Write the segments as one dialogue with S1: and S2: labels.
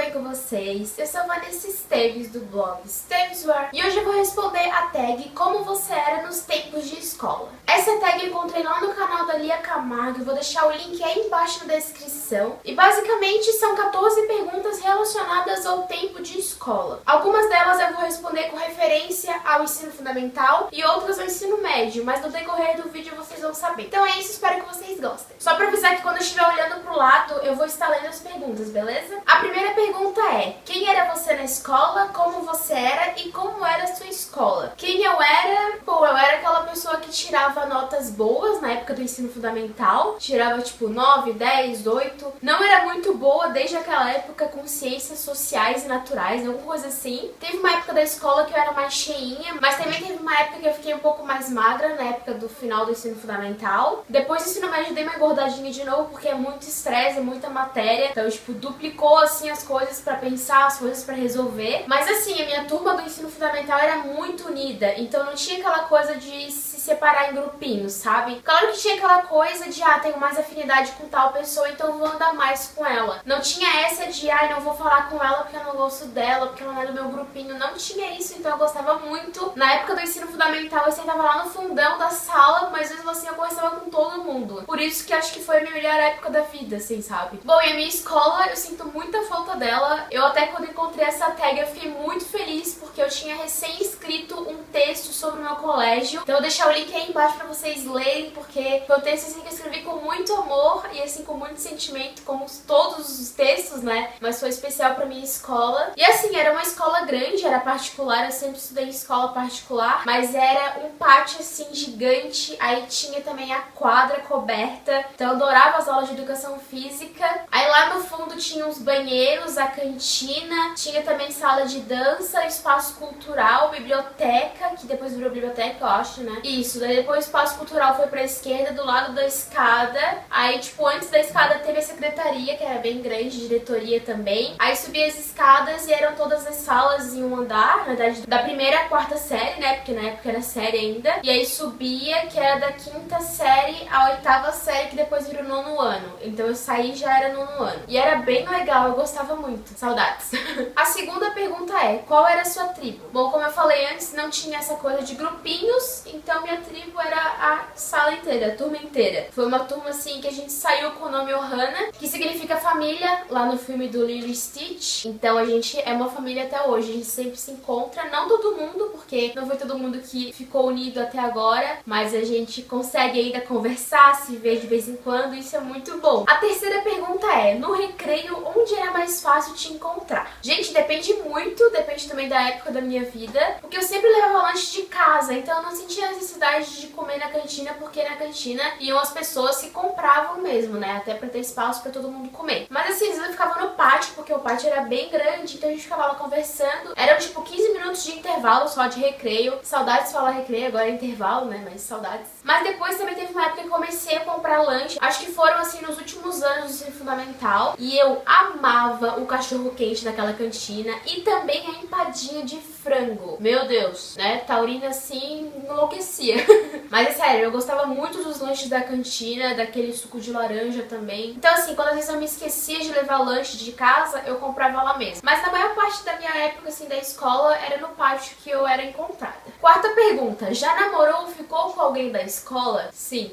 S1: bem com vocês? Eu sou a Vanessa Esteves do blog Esteveswear e hoje eu vou responder a tag Como Você Era nos Tempos de Escola. Essa tag eu encontrei lá no canal da Lia Camargo, eu vou deixar o link aí embaixo na descrição. E basicamente são 14 perguntas relacionadas ao tempo de escola. Algumas delas eu vou responder com referência ao ensino fundamental e outras ao ensino médio, mas no decorrer do vídeo vocês vão saber. Então é isso, espero que vocês gostem. Só pra avisar que quando eu estiver olhando pro lado, eu vou estar lendo as perguntas, beleza? A primeira pergunta é: quem era você na escola, como você era e como era a sua escola? Quem eu era? Pô, eu era aquela pessoa que tirava notas boas na época do ensino fundamental. Tirava tipo 9, 10, 8. Não era muito boa desde aquela época com ciências sociais e naturais, alguma coisa assim. Teve uma época da escola que eu era mais cheinha, mas também teve uma época que eu fiquei um pouco mais magra, na época do final do ensino fundamental. Depois do ensino médio eu dei uma engordadinha de novo, porque é muito estresse, é muita matéria. Então, tipo, duplicou assim as coisas pra pensar, as coisas pra resolver. Mas assim, a minha turma do ensino fundamental era muito unida, então não tinha aquela coisa de se separar em grupinhos, sabe? Claro que tinha aquela coisa de, tenho mais afinidade com tal pessoa, então vou andar mais com ela. Não tinha essa de, não vou falar com ela porque eu não gosto dela, porque ela não é do meu grupinho. Não tinha isso, então eu gostava muito. Na época do ensino fundamental, eu sentava lá no fundão da sala, mas mesmo assim eu conversava com todo mundo. Por isso que acho que foi a minha melhor época da vida, assim, sabe? Bom, e a minha escola, eu sinto muita falta dela. Eu até quando encontrei essa tag, eu fiquei muito feliz, porque eu tinha recém escrito um texto sobre o meu colégio. Então eu vou deixar o link aí embaixo pra vocês lerem, porque foi um texto assim que eu escrevi com muito amor e assim com muito sentimento, como todos os textos, né? Mas foi especial pra minha escola. E assim, era uma escola grande, era particular, eu sempre estudei em escola particular, mas era um pátio assim gigante, aí tinha também a quadra coberta, então eu adorava as aulas de educação física. Aí lá no fundo tinha os banheiros, a cantina, tinha também sala de dança, espaço cultural, biblioteca, que depois virou biblioteca, eu acho, né? Isso, daí depois o espaço cultural foi pra esquerda, do lado da escada. Aí, tipo, antes da escada teve a secretaria, que era bem grande, diretoria também. Aí subia as escadas e eram todas as salas em um andar, na verdade, da primeira à quarta série, né? Porque na época era série ainda. E aí subia, que era da quinta série à oitava série, que depois virou nono ano. Então eu saí já era nono ano. E era bem legal, eu gostava muito. Saudades. A segunda pergunta é: qual era a sua tribo? Bom, como eu falei antes, não tinha essa coisa de grupinhos, então minha tribo era a sala inteira, a turma inteira. Foi uma turma assim que a gente saiu com o nome Ohana, que significa família, lá no filme do Lilo e Stitch. Então a gente é uma família até hoje, a gente sempre se encontra, não todo mundo, porque não foi todo mundo que ficou unido até agora, mas a gente consegue ainda conversar, se ver de vez em quando, isso é muito bom. A terceira pergunta é: no recreio, onde era mais fácil te encontrar? Gente, depende muito, depende também da época da minha vida, porque eu sempre levava lanche de casa, então eu não sentia necessidade de comer na cantina, porque na cantina iam as pessoas que compravam mesmo, né, até pra ter espaço pra todo mundo comer. Mas assim, às vezes eu ficava no pátio, porque o pátio era bem grande, então a gente ficava lá conversando. Eram tipo 15 minutos de intervalo só de recreio. Saudades de falar recreio, agora é intervalo, né, mas saudades. Mas depois também teve uma época que eu comecei a comprar lanche, acho que foram assim nos últimos anos do ensino fundamental, e eu amava o cachorro quente daquela cantina e também a empadinha de frango. Meu Deus, né, taurina assim enlouquecia. Mas é sério, eu gostava muito dos lanches da cantina, daquele suco de laranja também. Então assim, quando às vezes eu me esquecia de levar lanche de casa, eu comprava lá mesmo. Mas na maior parte da minha época assim da escola era no pátio que eu era encontrada. Quarta pergunta: já namorou ou ficou com alguém da escola? Sim.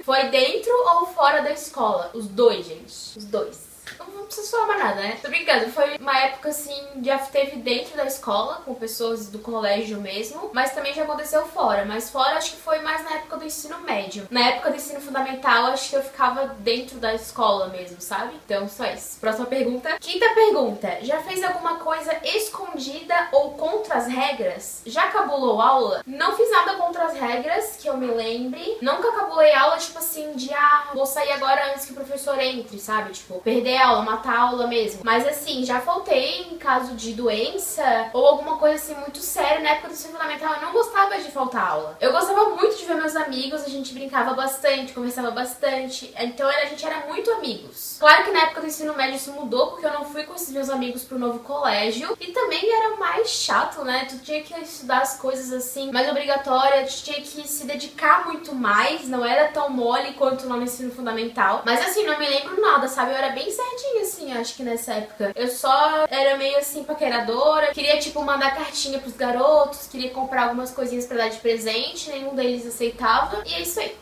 S1: Foi dentro ou fora da escola? Os dois, gente. Os dois. Não precisa falar mais nada, né? Tô brincando, foi uma época assim, já teve dentro da escola, com pessoas do colégio mesmo, mas também já aconteceu fora. Mas fora acho que foi mais na época do ensino médio. Na época do ensino fundamental, acho que eu ficava dentro da escola mesmo, sabe? Então, só isso. Próxima pergunta. Quinta pergunta: já fez alguma coisa escondida ou contra as regras? Já cabulou aula? Não fiz nada contra as regras, que eu me lembre. Nunca cabulei aula, tipo assim, de vou sair agora antes que o professor entre, sabe? Tipo, perder aula, matar a aula mesmo. Mas assim, já faltei em caso de doença ou alguma coisa assim muito séria. Na época do ensino fundamental eu não gostava de faltar aula. Eu gostava muito de ver meus amigos, a gente brincava bastante, conversava bastante. Então a gente era muito amigos. Claro que na época do ensino médio isso mudou, porque eu não fui com esses meus amigos pro novo colégio. E também era mais chato, né? Tu tinha que estudar as coisas assim, mais obrigatória, tu tinha que se dedicar muito mais, não era tão mole quanto lá no ensino fundamental. Mas assim, não me lembro nada, sabe? Eu era bem certinha nerdinha, assim, acho que nessa época. Eu só era meio assim paqueradora, queria, tipo, mandar cartinha pros garotos, queria comprar algumas coisinhas pra dar de presente, nenhum deles aceitava, e é isso aí.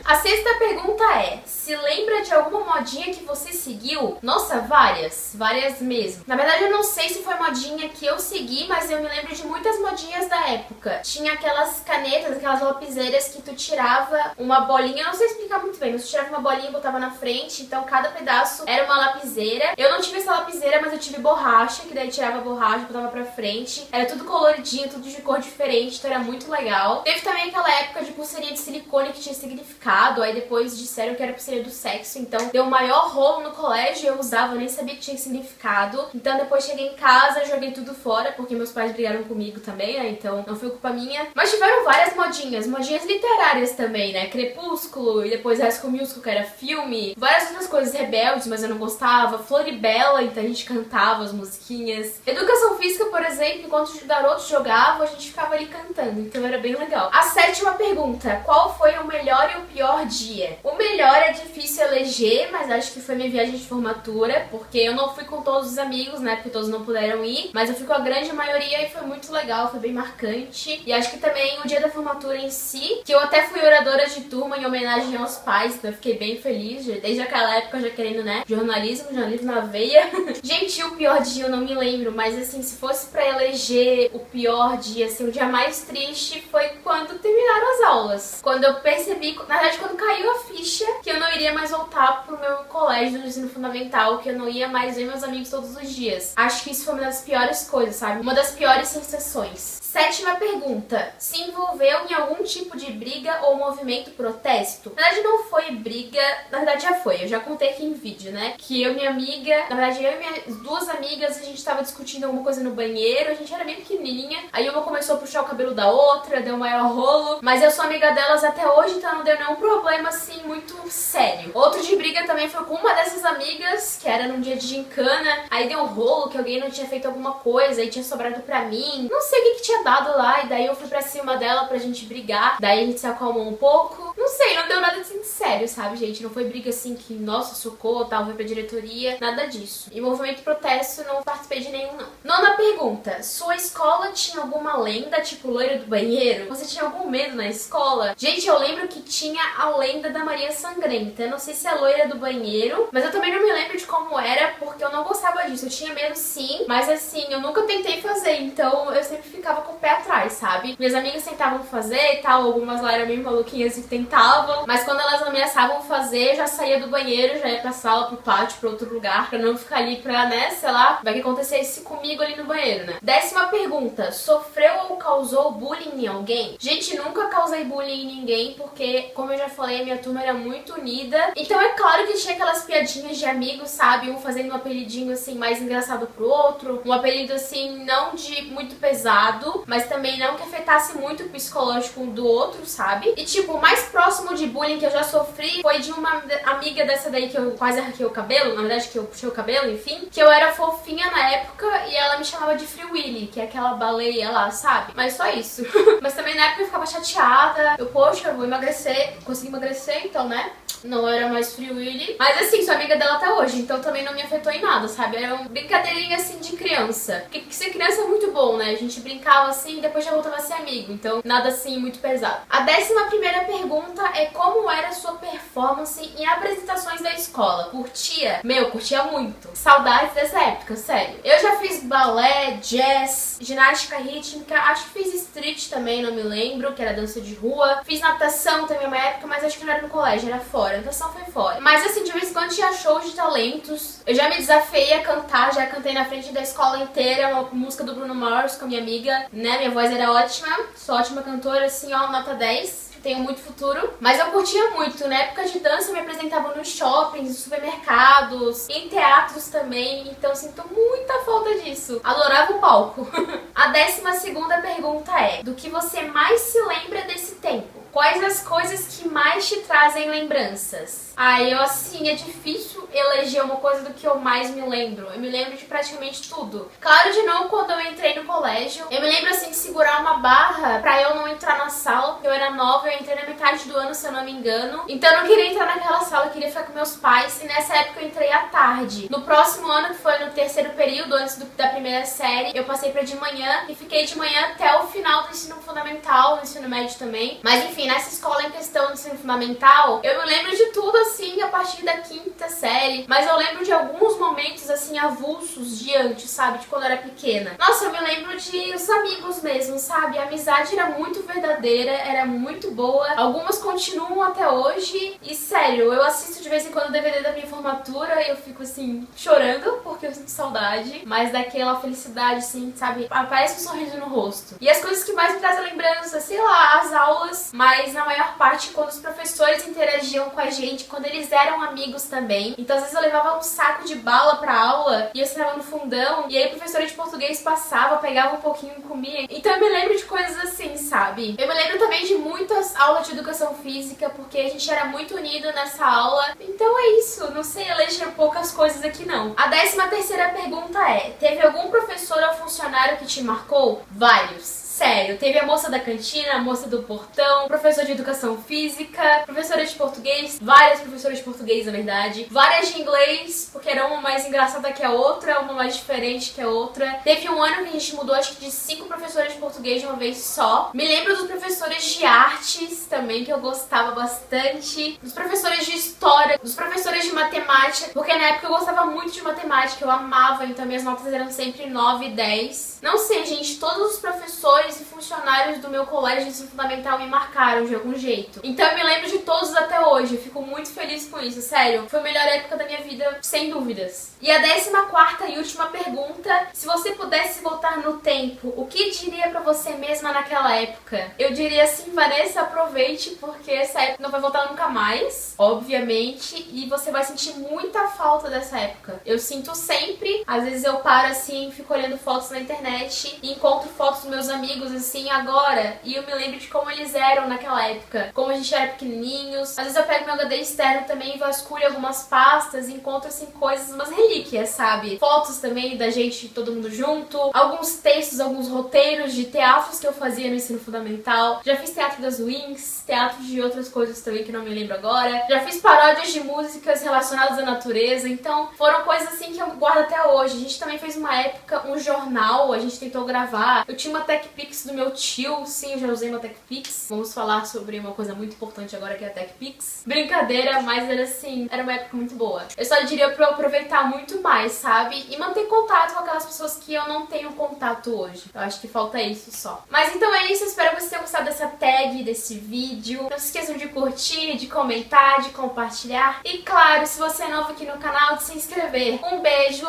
S1: A sexta pergunta é: se lembra de alguma modinha que você seguiu? Nossa, várias mesmo. Na verdade, eu não sei se foi modinha que eu segui, mas eu me lembro de muitas modinhas da época. Tinha aquelas canetas, aquelas lapiseiras que tu tirava uma bolinha, eu não sei explicar muito bem, mas tu tirava uma bolinha e botava na frente, então cada pedaço era uma lapiseira. Eu não tive essa lapiseira, mas eu tive borracha, que daí tirava a borracha, botava pra frente. Era tudo coloridinho, tudo de cor diferente, então era muito legal. Teve também aquela época de pulseirinha de silicone que tinha significado, aí depois disseram que era pulseirinha do sexo, então deu o maior rolo no colégio, eu usava, eu nem sabia que tinha significado. Então depois cheguei em casa, joguei tudo fora, porque meus pais brigaram comigo também, né, então não foi culpa minha. Mas tiveram várias modinhas literárias também, né, Crepúsculo, e depois High School Musical, que era filme, várias outras coisas, Rebeldes, mas eu não gostava, Floribela, então a gente cantava as musiquinhas. Educação Física, por exemplo, enquanto os garotos jogavam, a gente ficava ali cantando, então era bem legal. A sétima pergunta: qual foi o melhor e o pior dia? O melhor é difícil eleger, mas acho que foi minha viagem de formatura, porque eu não fui com todos os amigos, né, porque todos não puderam ir, mas eu fui com a grande maioria e foi muito legal, foi bem marcante. E acho que também o dia da formatura em si, que eu até fui oradora de turma em homenagem aos pais, então eu fiquei bem feliz, desde aquela época já querendo, né, jornalismo na veia. Gente, o pior dia eu não me lembro, mas assim, se fosse pra eleger o pior dia, assim, o dia mais triste foi quando terminaram as aulas. Quando eu percebi, na verdade, quando caiu a ficha que eu não iria mais voltar pro meu colégio do ensino fundamental, que eu não ia mais ver meus amigos todos os dias. Acho que isso foi uma das piores coisas, sabe? Uma das piores sensações. Sétima pergunta: se envolveu em algum tipo de briga ou movimento protesto? Na verdade não foi briga, na verdade já foi, eu já contei aqui em vídeo, né? Que eu e minha amiga, na verdade eu e minhas duas amigas, a gente tava discutindo alguma coisa no banheiro, a gente era bem pequenininha, aí uma começou a puxar o cabelo da outra, deu um maior rolo, mas eu sou amiga delas até hoje, então não deu nenhum problema assim muito sério. Outro de briga também foi com uma dessas amigas, que era num dia de gincana, aí deu um rolo que alguém não tinha feito alguma coisa e tinha sobrado pra mim, não sei o que tinha dado lá, e daí eu fui pra cima dela pra gente brigar, daí a gente se acalmou um pouco, não sei, não deu nada assim de sério, sabe, gente, não foi briga assim que, nossa, socorro, tal, foi pra diretoria, nada disso. E movimento protesto não participei de nenhum, não. Nona pergunta: sua escola tinha alguma lenda, tipo loira do banheiro? Você tinha algum medo na escola? Gente, eu lembro que tinha a lenda da Maria Sangrenta, eu não sei se é loira do banheiro, mas eu também não me lembro de como era, porque eu não gostava disso, eu tinha medo sim, mas assim, eu nunca tentei fazer, então eu sempre ficava com o pé atrás, sabe? Minhas amigas tentavam fazer e tal, algumas lá eram meio maluquinhas e tentavam, mas quando elas ameaçavam fazer, eu já saía do banheiro, já ia pra sala, pro pátio, pra outro lugar, pra não ficar ali pra, né, sei lá, vai que acontecesse comigo ali no banheiro, né? Décima pergunta: sofreu ou causou bullying em alguém? Gente, nunca causei bullying em ninguém, porque, como eu já falei, a minha turma era muito unida, então é claro que tinha aquelas piadinhas de amigos, sabe? Um fazendo um apelidinho, assim, mais engraçado pro outro, um apelido, assim, não de muito pesado, mas também não que afetasse muito o psicológico do outro, sabe? E, tipo, o mais próximo de bullying que eu já sofri foi de uma amiga dessa daí que eu quase arranquei o cabelo, na verdade que eu puxei o cabelo, enfim, que eu era fofinha na época e ela me chamava de Free Willy, que é aquela baleia lá, sabe? Mas só isso. Mas também na época eu ficava chateada, poxa, eu vou emagrecer, consegui emagrecer, então, né? Não era mais Free Willy. Mas assim, sou amiga dela até hoje, então também não me afetou em nada, sabe? Era uma brincadeirinha assim de criança. Porque ser criança é muito bom, né? A gente brincava assim e depois já voltava a ser amigo. Então nada assim muito pesado. A 11ª pergunta é: como era a sua performance em apresentações da escola? Curtia? Meu, curtia muito. Saudades dessa época, sério. Eu já fiz balé, jazz, ginástica rítmica, acho que fiz street também, não me lembro, que era dança de rua. Fiz natação também uma época, mas acho que não era no colégio, era fora. A natação foi fora. Mas assim, de vez em quando tinha shows de talentos. Eu já me desafiei a cantar, já cantei na frente da escola inteira uma música do Bruno Mars com a minha amiga, né? Minha voz era ótima, sou ótima cantora, assim, ó, nota 10. Tenho muito futuro, mas eu curtia muito. Na época de dança eu me apresentava nos shoppings, nos supermercados, em teatros também, então sinto muita falta disso. Adorava o palco. A 12ª pergunta é: do que você mais se lembra desse tempo? Quais as coisas que mais te trazem lembranças? Assim, é difícil eleger uma coisa do que eu mais me lembro. Eu me lembro de praticamente tudo. Claro de não quando eu entrei no colégio. Eu me lembro, assim, de segurar uma barra pra eu não entrar na sala, porque eu era nova, eu entrei na metade do ano, se eu não me engano. Então eu não queria entrar naquela sala, eu queria ficar com meus pais. E nessa época eu entrei à tarde. No próximo ano, que foi no terceiro período, antes da primeira série, eu passei pra de manhã e fiquei de manhã até o final do ensino fundamental, no ensino médio também. Mas enfim, nessa escola em questão do ensino fundamental, eu me lembro de tudo, assim, a partir da quinta série. Mas eu lembro de alguns momentos, assim, avulsos de antes, sabe? De quando eu era pequena. Nossa, eu me lembro de os amigos mesmo, sabe? A amizade era muito verdadeira, era muito boa. Algumas continuam até hoje. E sério, eu assisto de vez em quando o DVD da minha formatura e eu fico, assim, chorando porque eu sinto saudade. Mas daquela felicidade, assim, sabe? Aparece um sorriso no rosto. E as coisas que mais me trazem lembrança, sei lá, as aulas. Mas na maior parte, quando os professores interagiam com a gente, quando eles eram amigos também. Então, às vezes eu levava um saco de bala pra aula e eu sentava no fundão. E aí, o professor de português passava, pegava um pouquinho e comia. Então, eu me lembro de coisas assim, sabe? Eu me lembro também de muitas aulas de educação física, porque a gente era muito unido nessa aula. Então, é isso. Não sei eleger poucas coisas aqui, não. A 13ª pergunta é: teve algum professor ou funcionário que te marcou? Vários. Sério, teve a moça da cantina, a moça do portão, professor de educação física, professora de português, várias professoras de português, na verdade, várias de inglês, porque era uma mais engraçada que a outra, uma mais diferente que a outra. Teve um ano que a gente mudou, acho que de 5 professoras de português de uma vez só. Me lembro dos professores de artes também, que eu gostava bastante, dos professores de história, dos professores de matemática, porque na época eu gostava muito de matemática, eu amava, então minhas notas eram sempre 9 e 10. Não sei, gente, todos os professores e funcionários do meu colégio de ensino fundamental me marcaram de algum jeito. Então eu me lembro de todos até hoje. Eu fico muito feliz com isso, sério. Foi a melhor época da minha vida, sem dúvidas. E a 14ª e última pergunta: se você pudesse voltar no tempo, o que diria pra você mesma naquela época? Eu diria assim: Vanessa, aproveite, porque essa época não vai voltar nunca mais, obviamente, e você vai sentir muita falta dessa época. Eu sinto sempre. Às vezes eu paro assim, fico olhando fotos na internet e encontro fotos dos meus amigos assim agora, e eu me lembro de como eles eram naquela época, como a gente era pequenininhos. Às vezes eu pego meu HD externo também e vasculho algumas pastas e encontro assim coisas, umas relíquias, sabe? Fotos também da gente, todo mundo junto, alguns textos, alguns roteiros de teatros que eu fazia no ensino fundamental. Já fiz teatro das Wings, teatro de outras coisas também que não me lembro agora. Já fiz paródias de músicas relacionadas à natureza, então foram coisas assim que eu guardo até hoje. A gente também fez uma época um jornal, a gente tentou gravar. Eu tinha uma TechPix do meu tio, sim, eu já usei uma TechPix. Vamos falar sobre uma coisa muito importante agora, que é a TechPix. Brincadeira, mas era assim, era uma época muito boa. Eu só diria pra eu aproveitar muito mais, sabe? E manter contato com aquelas pessoas que eu não tenho contato hoje. Eu acho que falta isso só. Mas então é isso, espero que vocês tenham gostado dessa tag, desse vídeo. Não se esqueçam de curtir, de comentar, de compartilhar. E claro, se você é novo aqui no canal, de se inscrever. Um beijo,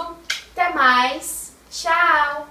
S1: até mais, tchau!